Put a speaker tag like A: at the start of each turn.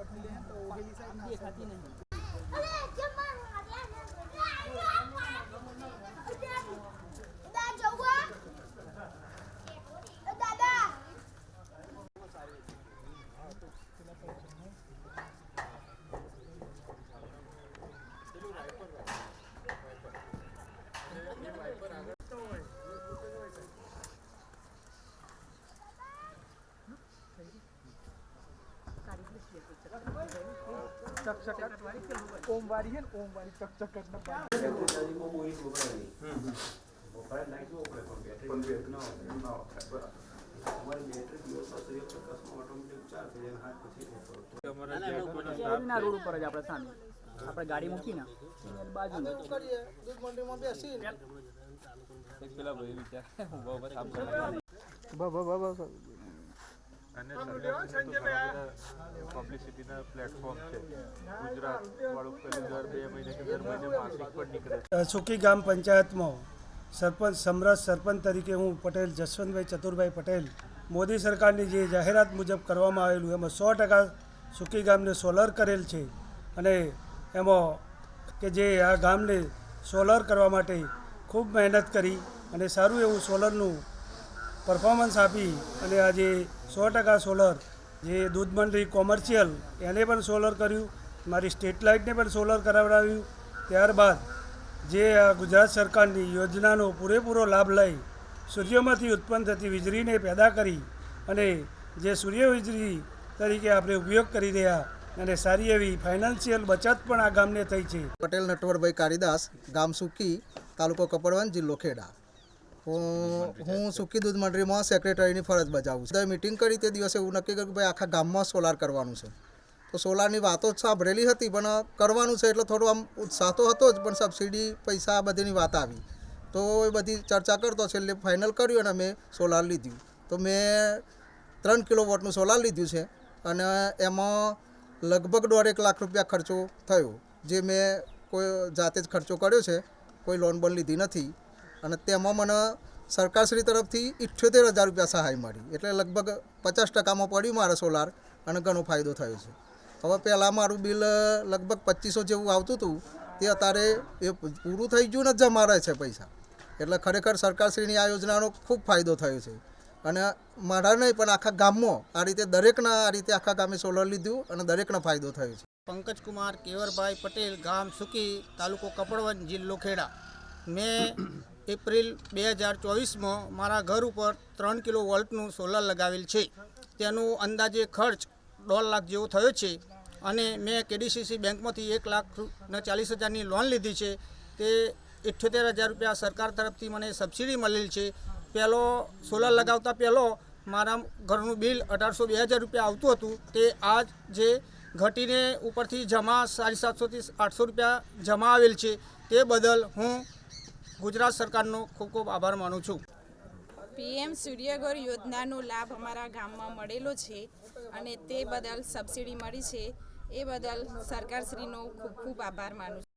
A: पटरी है तो ओगेली साइड देखाती नहीं। चकचक ओमवारी है ओमवारी चकचक करना
B: बैटरी को कोई वो पर लाइट वो पर बैटरी ना हमारी बैटरी दिवस से एक प्रकाश में ऑटोमेटिक चार्ज થઈ જાય હાથ પછી
A: ના રોડ ઉપર જ આપણે સામે આપણે ગાડી મૂકી ના બાજુ કરીએ દૂધ મંડીમાં બેસી એક પેલા ભાઈ વિચાર ઉભો બસ આમ બસ
C: અને પબ્લિસિટીના પ્લેટફોર્મ છે ગુજરાત વાળું પેલું દર 2 મહિને કે દર મહિને માસિક પણ નીકળે
D: સુકી ગામ પંચાયતમાં સરપંચ સમરસ સરપંચ તરીકે હું પટેલ જસવંતભાઈ ચતુરભાઈ પટેલ મોદી સરકારની જે જાહેરાત મુજબ કરવામાં આવેલું એમાં 100% સુકી ગામને સોલર કરેલ છે અને એમાં કે જે આ ગામને સોલર કરવા માટે ખૂબ મહેનત કરી અને સારું એવું સોલરનું પરફોર્મન્સ આપી અને આજે 100% સોલર જે દૂધ મંડળી કોમર્શિયલ એને પણ સોલર કર્યું, મારી સ્ટ્રીટ લાઇટને પણ સોલર કરાવડાવ્યું. ત્યારબાદ જે આ ગુજરાત સરકારની યોજનાનો પૂરેપૂરો લાભ લઈ સૂર્યમાંથી ઉત્પન્ન થતી વીજળીને પેદા કરી અને જે સૂર્ય વીજળી તરીકે આપણે ઉપયોગ કરી રહ્યા અને સારી એવી ફાઇનાન્શિયલ બચત પણ આ ગામને થઈ છે.
E: પટેલ નટવરભાઈ કાળીદાસ, ગામ સુકી, તાલુકો કપડવંજ, જિલ્લો ખેડા. હું સુકી દૂધ મંડળીમાં સેક્રેટરીની ફરજ બજાવું છું. મીટિંગ કરી તે દિવસે એવું નક્કી કર્યું કે ભાઈ આખા ગામમાં સોલાર કરવાનું છે. તો સોલારની વાતો સાંભળેલી હતી પણ કરવાનું છે એટલે થોડું આમ ઉત્સાહ તો હતો જ, પણ સબસિડી પૈસા આ બધીની વાત આવી તો એ બધી ચર્ચા કરતો છેલ્લે ફાઇનલ કર્યું અને મેં સોલાર લીધું. તો મેં 3 કિલોવોટનું સોલાર લીધું છે અને એમાં લગભગ 1.5 લાખ રૂપિયા ખર્ચો થયો, જે મેં કોઈ જાતે જ ખર્ચો કર્યો છે, કોઈ લોન બોન લીધી નથી. અને તેમાં મને સરકારશ્રી તરફથી 78,000 રૂપિયા સહાય મળી, એટલે લગભગ 50%માં પડ્યું મારે સોલાર અને ઘણો ફાયદો થયો છે. હવે પહેલાં મારું બિલ લગભગ 2500 જેવું આવતું હતું, તે અત્યારે એ પૂરું થઈ ગયું ને જમા રહે છે પૈસા. એટલે ખરેખર સરકારશ્રીની આ યોજનાનો ખૂબ ફાયદો થયો છે અને મારા નહીં પણ આખા ગામમાં આ રીતે દરેકના આ રીતે આખા ગામે સોલર લીધું અને દરેકને ફાયદો થયો છે.
F: પંકજ કુમાર કેવરભાઈ પટેલ, ગામ સુકી, તાલુકો કપડવંજ, જિલ્લો ખેડા. મેં એપ્રિલ 2024માં મારા ઘર ઉપર 3 કિલો વોલ્ટનું સોલર લગાવેલ છે. તેનું અંદાજે ખર્ચ 1.5 લાખ જેવો થયો છે અને મેં કેડીસીસી બેંકમાંથી 1,40,000ની લોન લીધી છે. તે 78,000 રૂપિયા સરકાર તરફથી મને સબસિડી મળેલ છે. પહેલો સોલર લગાવતા પહેલો મારા ઘરનું બિલ 1,800-2,000 રૂપિયા આવતું હતું, તે આજ જે ઘટીને ઉપરથી જમા 750થી 800 રૂપિયા જમા આવેલ છે. તે બદલ હું ગુજરાત સરકારનો ખૂબ ખૂબ આભાર માનું છું.
G: પીએમ સૂર્યઘર યોજનાનો લાભ અમારા ગામમાં મળેલો છે અને તે બદલ સબસિડી મળી છે. એ બદલ સરકારશ્રીનો ખૂબ ખૂબ આભાર માનું છું.